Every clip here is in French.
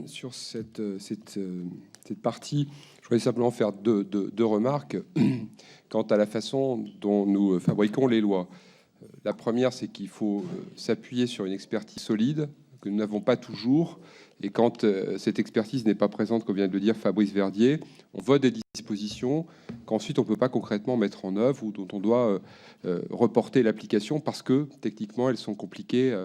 sur cette partie, je voudrais simplement faire deux remarques quant à la façon dont nous fabriquons les lois. La première, c'est qu'il faut s'appuyer sur une expertise solide que nous n'avons pas toujours. Et quand cette expertise n'est pas présente, comme vient de le dire Fabrice Verdier, on vote des dispositions qu'ensuite on ne peut pas concrètement mettre en œuvre ou dont on doit reporter l'application parce que techniquement elles sont compliquées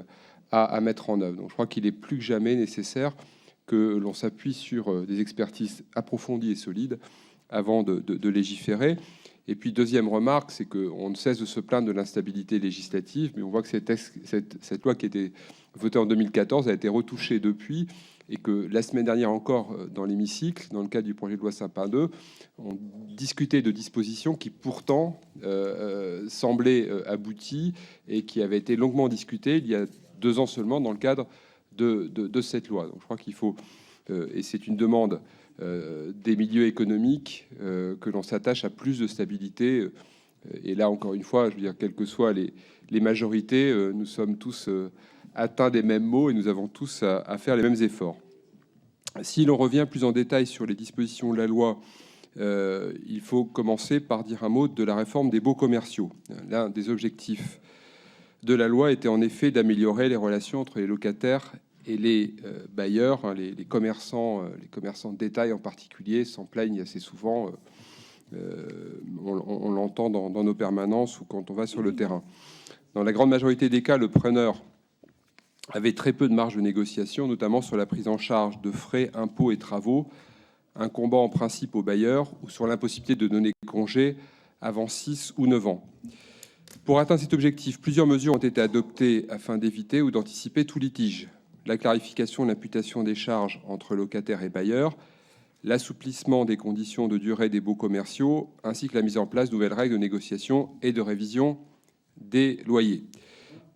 à mettre en œuvre. Donc je crois qu'il est plus que jamais nécessaire que l'on s'appuie sur des expertises approfondies et solides avant de légiférer. Et puis, deuxième remarque, c'est qu'on ne cesse de se plaindre de l'instabilité législative, mais on voit que cette loi qui a été votée en 2014 a été retouchée depuis, et que la semaine dernière encore, dans l'hémicycle, dans le cadre du projet de loi Sapin 2, on discutait de dispositions qui pourtant semblaient abouties et qui avaient été longuement discutées il y a 2 ans seulement dans le cadre de cette loi. Donc je crois qu'il faut, et c'est une demande des milieux économiques, que l'on s'attache à plus de stabilité. Et là, encore une fois, je veux dire, quelles que soient les majorités, nous sommes tous atteints des mêmes maux et nous avons tous à faire les mêmes efforts. Si l'on revient plus en détail sur les dispositions de la loi, il faut commencer par dire un mot de la réforme des baux commerciaux. L'un des objectifs de la loi était en effet d'améliorer les relations entre les locataires et les bailleurs, les commerçants de détail en particulier, s'en plaignent assez souvent. On l'entend dans nos permanences ou quand on va sur le terrain. Dans la grande majorité des cas, le preneur avait très peu de marge de négociation, notamment sur la prise en charge de frais, impôts et travaux, incombant en principe aux bailleurs, ou sur l'impossibilité de donner congé avant 6 ou 9 ans. Pour atteindre cet objectif, plusieurs mesures ont été adoptées afin d'éviter ou d'anticiper tout litige. La clarification de l'imputation des charges entre locataires et bailleurs, l'assouplissement des conditions de durée des baux commerciaux, ainsi que la mise en place de nouvelles règles de négociation et de révision des loyers.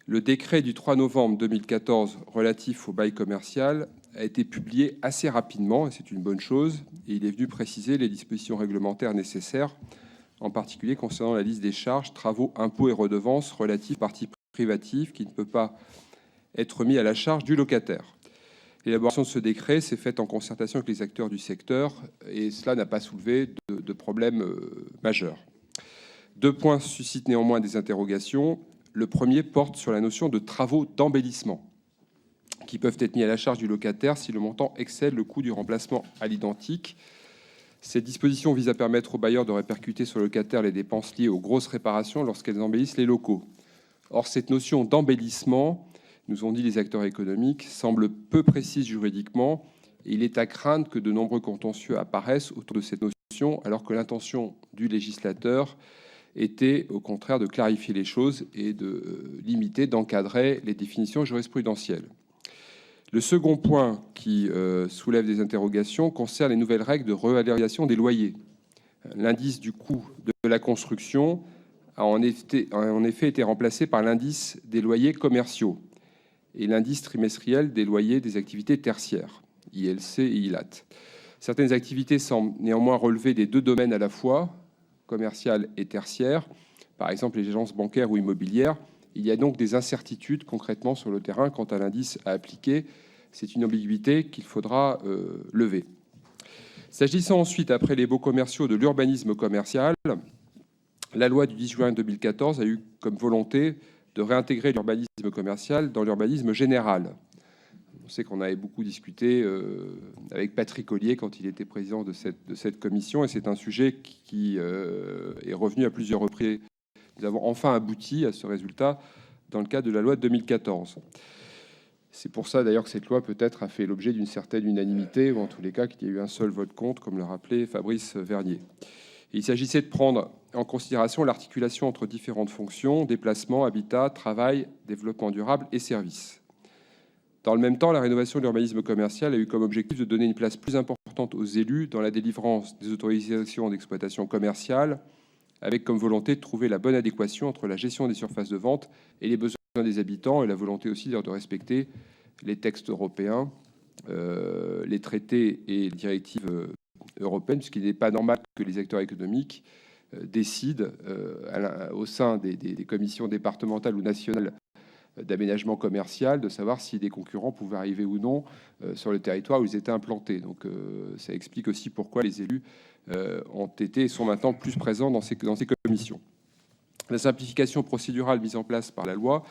Le décret du 3 novembre 2014 relatif au bail commercial a été publié assez rapidement, et c'est une bonne chose, et il est venu préciser les dispositions réglementaires nécessaires, en particulier concernant la liste des charges, travaux, impôts et redevances relatifs aux parties privatives qui ne peut pas être mis à la charge du locataire. L'élaboration de ce décret s'est faite en concertation avec les acteurs du secteur et cela n'a pas soulevé de problème majeur. 2 points suscitent néanmoins des interrogations. Le premier porte sur la notion de travaux d'embellissement qui peuvent être mis à la charge du locataire si le montant excède le coût du remplacement à l'identique. Cette disposition vise à permettre aux bailleurs de répercuter sur le locataire les dépenses liées aux grosses réparations lorsqu'elles embellissent les locaux. Or, cette notion d'embellissement, nous ont dit les acteurs économiques, semble peu précise juridiquement et il est à craindre que de nombreux contentieux apparaissent autour de cette notion alors que l'intention du législateur était au contraire de clarifier les choses et de limiter, d'encadrer les définitions jurisprudentielles. Le second point qui soulève des interrogations concerne les nouvelles règles de revalorisation des loyers. L'indice du coût de la construction a en effet été remplacé par l'indice des loyers commerciaux et l'indice trimestriel des loyers des activités tertiaires, ILC et ILAT. Certaines activités semblent néanmoins relever des 2 domaines à la fois, commercial et tertiaire, par exemple les agences bancaires ou immobilières. Il y a donc des incertitudes concrètement sur le terrain quant à l'indice à appliquer. C'est une ambiguïté qu'il faudra lever. S'agissant ensuite, après les baux commerciaux, de l'urbanisme commercial, la loi du 10 juin 2014 a eu comme volonté de réintégrer l'urbanisme commercial dans l'urbanisme général. On sait qu'on avait beaucoup discuté avec Patrick Ollier quand il était président de cette commission, et c'est un sujet qui est revenu à plusieurs reprises. Nous avons enfin abouti à ce résultat dans le cadre de la loi de 2014. C'est pour ça d'ailleurs que cette loi peut-être a fait l'objet d'une certaine unanimité, ou en tous les cas qu'il y a eu un seul vote contre, comme le rappelait Fabrice Verdier. Et il s'agissait de prendre en considération l'articulation entre différentes fonctions, déplacement, habitat, travail, développement durable et services. Dans le même temps, la rénovation de l'urbanisme commercial a eu comme objectif de donner une place plus importante aux élus dans la délivrance des autorisations d'exploitation commerciale, avec comme volonté de trouver la bonne adéquation entre la gestion des surfaces de vente et les besoins des habitants, et la volonté aussi de respecter les textes européens, les traités et les directives européennes, puisqu'il n'est pas normal que les acteurs économiques décident au sein des commissions départementales ou nationales d'aménagement commercial, de savoir si des concurrents pouvaient arriver ou non sur le territoire où ils étaient implantés. Donc ça explique aussi pourquoi les élus ont été et sont maintenant plus présents dans ces commissions. La simplification procédurale mise en place par la loi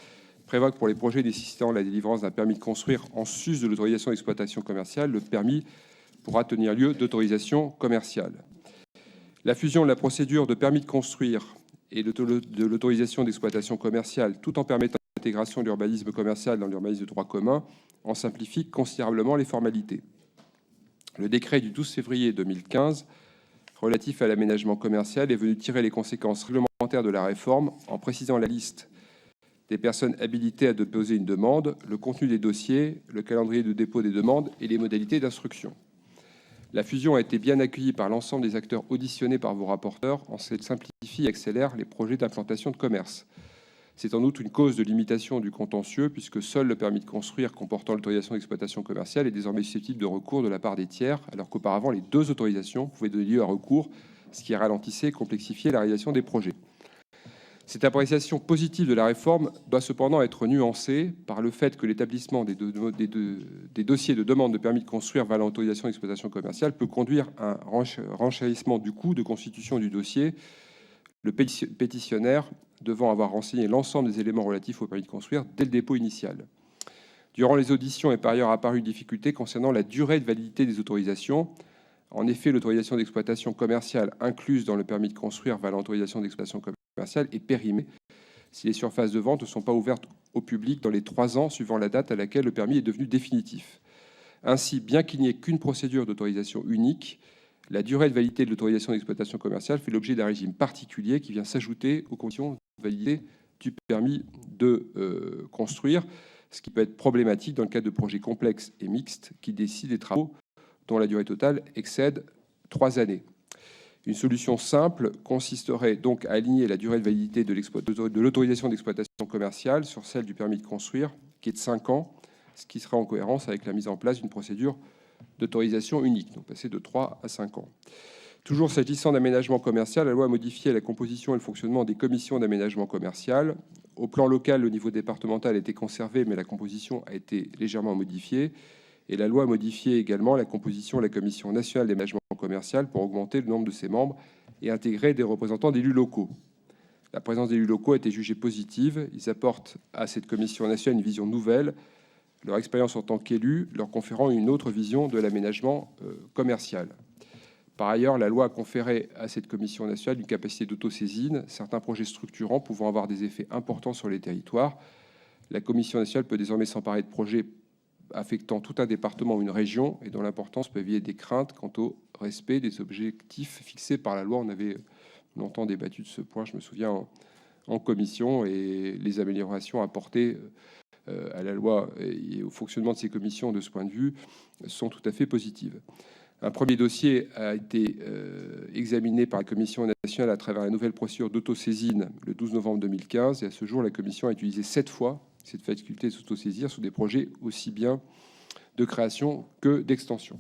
prévoit que pour les projets nécessitant la délivrance d'un permis de construire en sus de l'autorisation d'exploitation commerciale, le permis pourra tenir lieu d'autorisation commerciale. La fusion de la procédure de permis de construire et de l'autorisation d'exploitation commerciale, tout en permettant l'intégration de l'urbanisme commercial dans l'urbanisme de droit commun, en simplifie considérablement les formalités. Le décret du 12 février 2015 relatif à l'aménagement commercial est venu tirer les conséquences réglementaires de la réforme en précisant la liste des personnes habilitées à déposer une demande, le contenu des dossiers, le calendrier de dépôt des demandes et les modalités d'instruction. La fusion a été bien accueillie par l'ensemble des acteurs auditionnés par vos rapporteurs, en ce qu'elle simplifie et accélère les projets d'implantation de commerce. C'est en outre une cause de limitation du contentieux, puisque seul le permis de construire comportant l'autorisation d'exploitation commerciale est désormais susceptible de recours de la part des tiers, alors qu'auparavant, les deux autorisations pouvaient donner lieu à recours, ce qui ralentissait et complexifiait la réalisation des projets. Cette appréciation positive de la réforme doit cependant être nuancée par le fait que l'établissement des dossiers de demande de permis de construire valant autorisation d'exploitation commerciale peut conduire à un renchérissement du coût de constitution du dossier, le pétitionnaire devant avoir renseigné l'ensemble des éléments relatifs au permis de construire dès le dépôt initial. Durant les auditions est par ailleurs apparue une difficulté concernant la durée de validité des autorisations. En effet, l'autorisation d'exploitation commerciale incluse dans le permis de construire valant autorisation d'exploitation commerciale est périmée si les surfaces de vente ne sont pas ouvertes au public dans les 3 ans suivant la date à laquelle le permis est devenu définitif. Ainsi, bien qu'il n'y ait qu'une procédure d'autorisation unique, la durée de validité de l'autorisation d'exploitation commerciale fait l'objet d'un régime particulier qui vient s'ajouter aux conditions de validité du permis de construire, ce qui peut être problématique dans le cadre de projets complexes et mixtes qui décident des travaux dont la durée totale excède 3 années. Une solution simple consisterait donc à aligner la durée de validité de l'autorisation d'exploitation commerciale sur celle du permis de construire, qui est de 5 ans, ce qui serait en cohérence avec la mise en place d'une procédure d'autorisation unique, donc passer de 3 à 5 ans. Toujours s'agissant d'aménagement commercial, la loi a modifié la composition et le fonctionnement des commissions d'aménagement commercial. Au plan local, le niveau départemental a été conservé, mais la composition a été légèrement modifiée. Et la loi a modifié également la composition de la Commission nationale d'aménagement commercial pour augmenter le nombre de ses membres et intégrer des représentants d'élus locaux. La présence d'élus locaux a été jugée positive. Ils apportent à cette Commission nationale une vision nouvelle, leur expérience en tant qu'élus leur conférant une autre vision de l'aménagement commercial. Par ailleurs, la loi a conféré à cette Commission nationale une capacité d'autosaisine, certains projets structurants pouvant avoir des effets importants sur les territoires. La Commission nationale peut désormais s'emparer de projets affectant tout un département ou une région et dont l'importance peut éveiller des craintes quant au respect des objectifs fixés par la loi. On avait longtemps débattu de ce point, je me souviens, en commission, et les améliorations apportées à la loi et au fonctionnement de ces commissions de ce point de vue sont tout à fait positives. Un premier dossier a été examiné par la Commission nationale à travers la nouvelle procédure d'autosaisine le 12 novembre 2015, et à ce jour, la Commission a utilisé 7 fois cette faculté de s'autosaisir sur des projets aussi bien de création que d'extension.